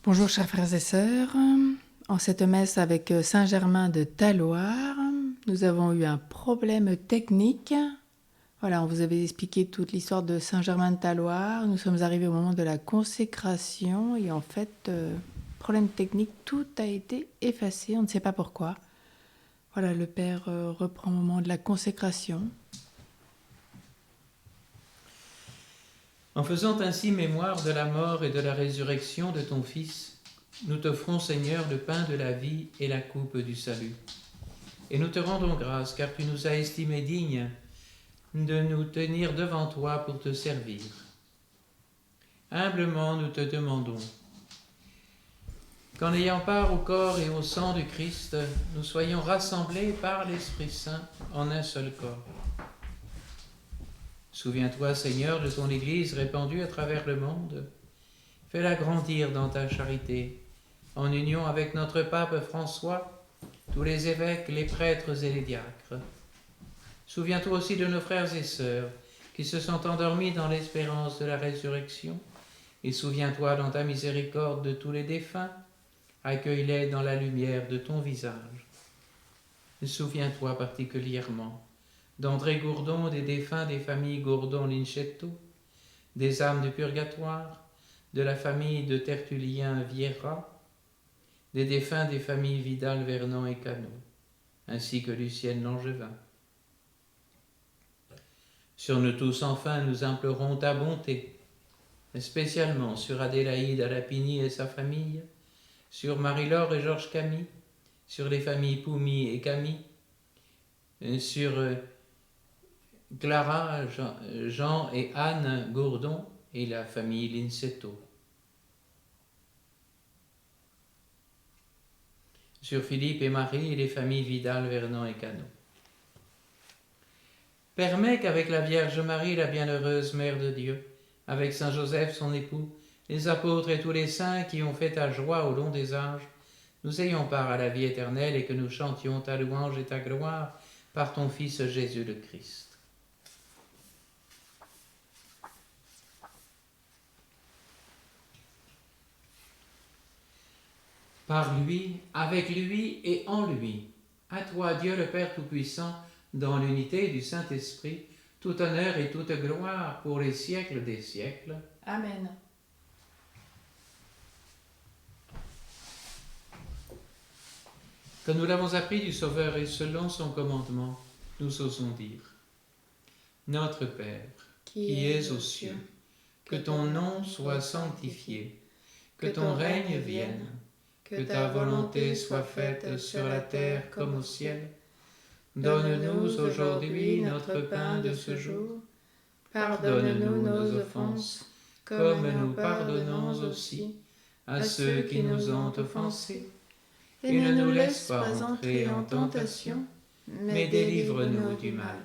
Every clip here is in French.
Bonjour chers frères et sœurs, en cette messe avec Saint Germain de Talloires, nous avons eu un problème technique. Voilà, on vous avait expliqué toute l'histoire de Saint Germain de Talloires, nous sommes arrivés au moment de la consécration et en fait, problème technique, tout a été effacé, on ne sait pas pourquoi. Voilà, le Père reprend au moment de la consécration. En faisant ainsi mémoire de la mort et de la résurrection de ton Fils, nous t'offrons, Seigneur, le pain de la vie et la coupe du salut. Et nous te rendons grâce, car tu nous as estimés dignes de nous tenir devant toi pour te servir. Humblement, nous te demandons qu'en ayant part au corps et au sang du Christ, nous soyons rassemblés par l'Esprit Saint en un seul corps. Souviens-toi, Seigneur, de ton Église répandue à travers le monde. Fais-la grandir dans ta charité, en union avec notre pape François, tous les évêques, les prêtres et les diacres. Souviens-toi aussi de nos frères et sœurs qui se sont endormis dans l'espérance de la résurrection, et souviens-toi dans ta miséricorde de tous les défunts, accueille-les dans la lumière de ton visage. Souviens-toi particulièrement d'André Gourdon, des défunts des familles Gourdon-Lincetto, des âmes du purgatoire, de la famille de Tertullien Vieira, des défunts des familles Vidal, Vernon et Cano, ainsi que Lucienne Langevin. Sur nous tous, enfin, nous implorons ta bonté, spécialement sur Adélaïde Alapini et sa famille, sur Marie-Laure et Georges Camille, sur les familles Poumi et Camille, sur Clara, Jean et Anne Gourdon et la famille Lincetto. Sur Philippe et Marie et les familles Vidal, Vernon et Cano. Permets qu'avec la Vierge Marie, la bienheureuse Mère de Dieu, avec Saint Joseph son époux, les apôtres et tous les saints qui ont fait ta joie au long des âges, nous ayons part à la vie éternelle et que nous chantions ta louange et ta gloire par ton Fils Jésus le Christ. Par lui, avec lui et en lui, à toi, Dieu le Père Tout-Puissant, dans l'unité du Saint-Esprit, tout honneur et toute gloire pour les siècles des siècles. Amen. Comme nous l'avons appris du Sauveur et selon son commandement, nous osons dire: Notre Père, qui es aux cieux, que ton nom soit sanctifié, que ton règne vienne, que ta volonté soit faite sur la terre comme au ciel. Donne-nous aujourd'hui notre pain de ce jour. Pardonne-nous nos offenses, comme nous pardonnons aussi à ceux qui nous ont offensés. Et ne nous laisse pas entrer en tentation, mais délivre-nous du mal.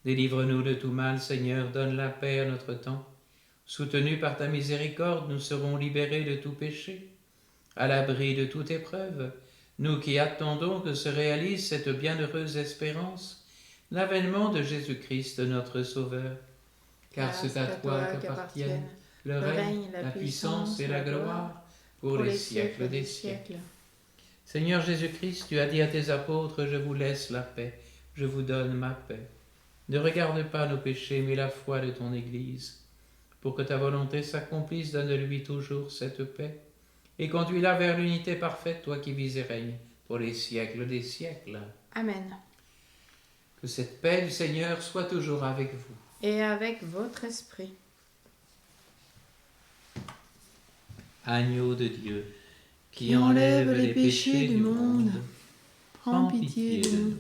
Délivre-nous de tout mal, Seigneur, donne la paix à notre temps. Soutenus par ta miséricorde, nous serons libérés de tout péché. À l'abri de toute épreuve, nous qui attendons que se réalise cette bienheureuse espérance, l'avènement de Jésus-Christ notre Sauveur. Car c'est à toi qu'appartiennent le règne, la puissance et la gloire pour les siècles des siècles. Seigneur Jésus-Christ, tu as dit à tes apôtres: je vous laisse la paix, je vous donne ma paix. Ne regarde pas nos péchés, mais la foi de ton Église. Pour que ta volonté s'accomplisse, donne-lui toujours cette paix, et conduis-la vers l'unité parfaite, toi qui vis et règnes pour les siècles des siècles. Amen. Que cette paix du Seigneur soit toujours avec vous. Et avec votre esprit. Agneau de Dieu, qui enlève les péchés du monde, prends pitié de nous.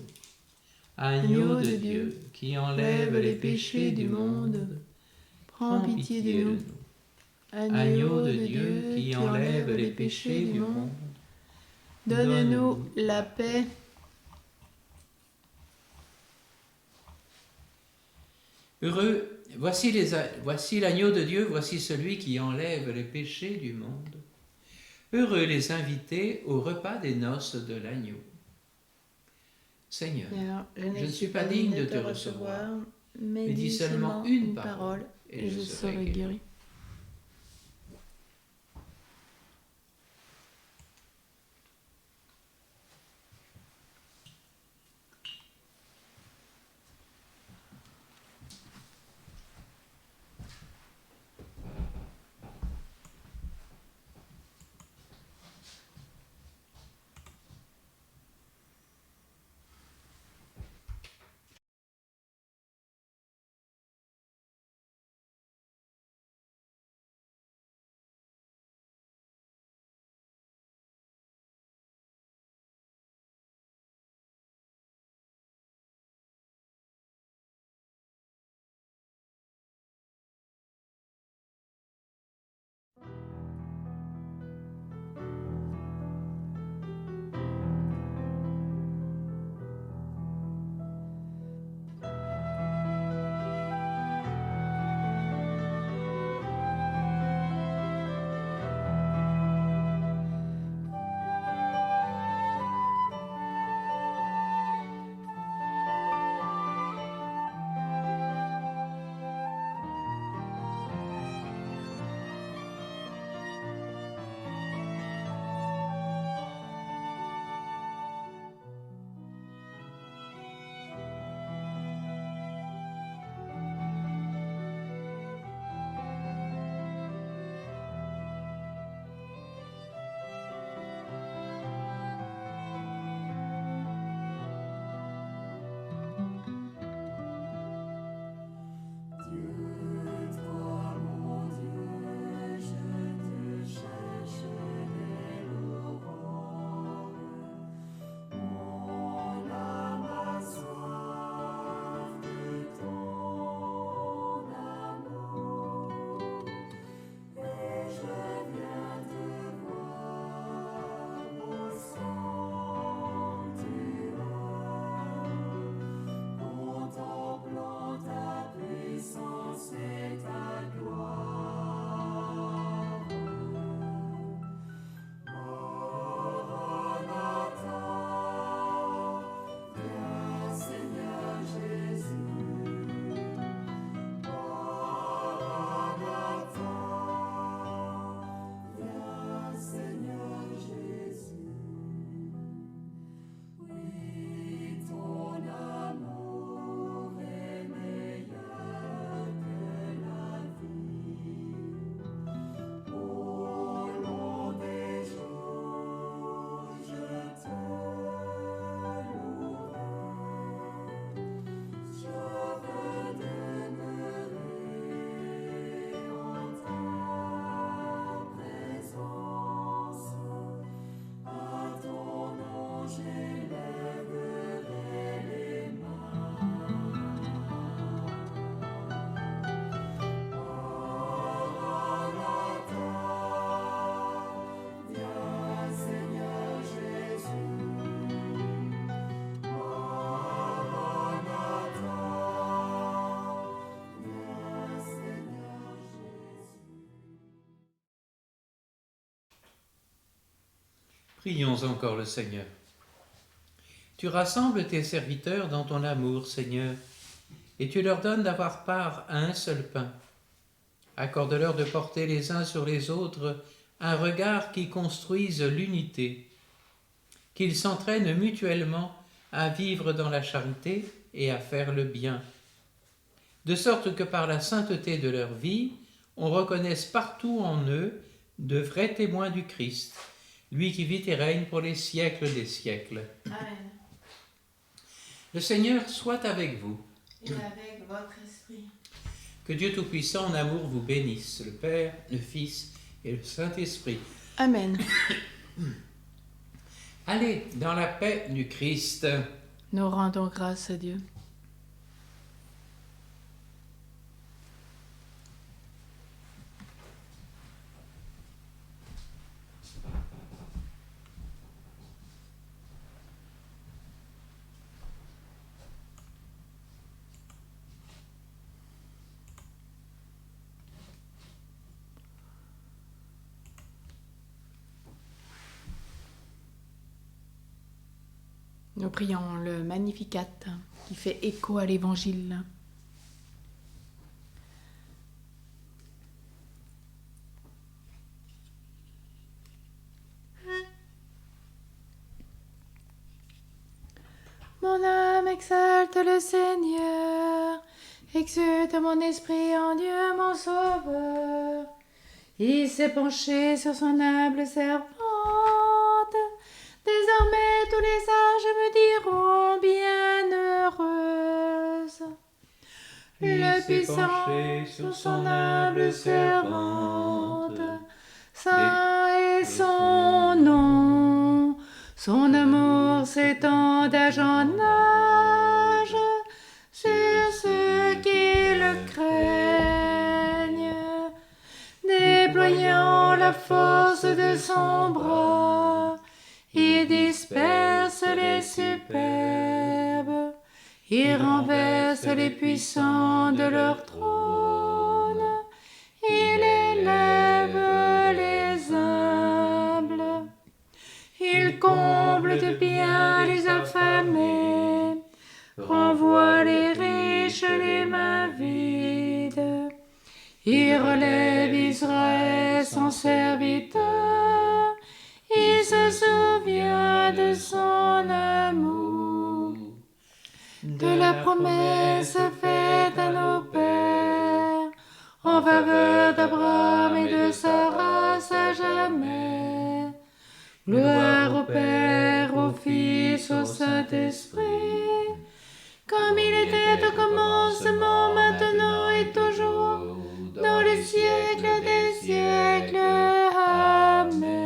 Agneau de Dieu, qui enlève les péchés du monde, prends pitié de nous. Agneau de Dieu, qui enlève les péchés du monde, donne-nous la paix. Heureux, voici l'agneau de Dieu, voici celui qui enlève les péchés du monde. Heureux les invités au repas des noces de l'agneau. Seigneur, je ne suis pas digne de te recevoir, mais dis seulement une parole, et je serai guéri. Prions encore le Seigneur. Tu rassembles tes serviteurs dans ton amour, Seigneur, et tu leur donnes d'avoir part à un seul pain. Accorde-leur de porter les uns sur les autres un regard qui construise l'unité, qu'ils s'entraînent mutuellement à vivre dans la charité et à faire le bien, de sorte que par la sainteté de leur vie, on reconnaisse partout en eux de vrais témoins du Christ, lui qui vit et règne pour les siècles des siècles. Amen. Le Seigneur soit avec vous. Et avec votre esprit. Que Dieu Tout-Puissant en amour vous bénisse, le Père, le Fils et le Saint-Esprit. Amen. Allez, dans la paix du Christ. Nous rendons grâce à Dieu. Nous prions le Magnificat qui fait écho à l'Évangile. Mon âme exalte le Seigneur, exulte mon esprit en Dieu mon Sauveur. Il s'est penché sur son humble servante. Désormais tous les sages me diront bienheureuse. Le puissant sur son humble servante, saint est son nom. Son amour s'étend d'âge en âge sur ceux qui le craignent, déployant la force de son bras. Il disperse les superbes, il renverse les puissants de leur trône, il élève les humbles, il comble de bien les affamés, renvoie les riches les mains vides, il relève Israël son serviteur. Il se souvient de son amour, de la promesse faite à nos pères, en faveur d'Abraham et de sa race à jamais. Gloire au Père, au Fils, au Saint-Esprit, comme il était au commencement, maintenant et toujours, dans les siècles des siècles. Amen.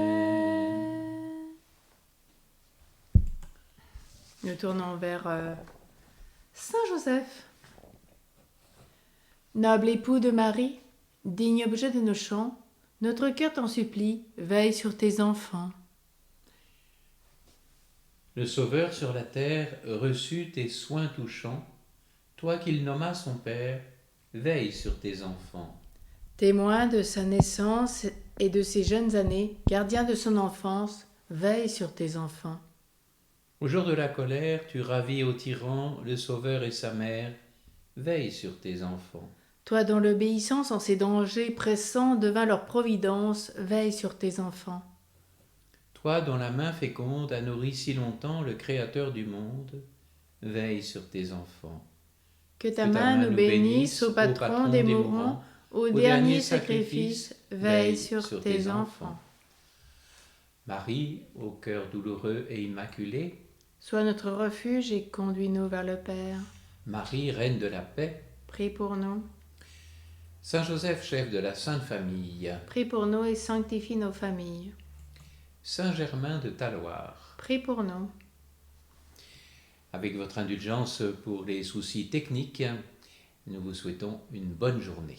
Nous tournons vers Saint Joseph. Noble époux de Marie, digne objet de nos chants, notre cœur t'en supplie, veille sur tes enfants. Le Sauveur sur la terre reçut tes soins touchants. Toi qu'il nomma son Père, veille sur tes enfants. Témoin de sa naissance et de ses jeunes années, gardien de son enfance, veille sur tes enfants. Au jour de la colère, tu ravis au tyran le Sauveur et sa mère, veille sur tes enfants. Toi dont l'obéissance en ces dangers pressants devint leur providence, veille sur tes enfants. Toi dont la main féconde a nourri si longtemps le Créateur du monde, veille sur tes enfants. Que ta main nous bénisse, ô patron des mourants, au dernier sacrifice, veille sur tes enfants. Marie, au cœur douloureux et immaculé, sois notre refuge et conduis-nous vers le Père. Marie, reine de la paix, prie pour nous. Saint Joseph, chef de la Sainte Famille, prie pour nous et sanctifie nos familles. Saint Germain de Talloires, prie pour nous. Avec votre indulgence pour les soucis techniques, nous vous souhaitons une bonne journée.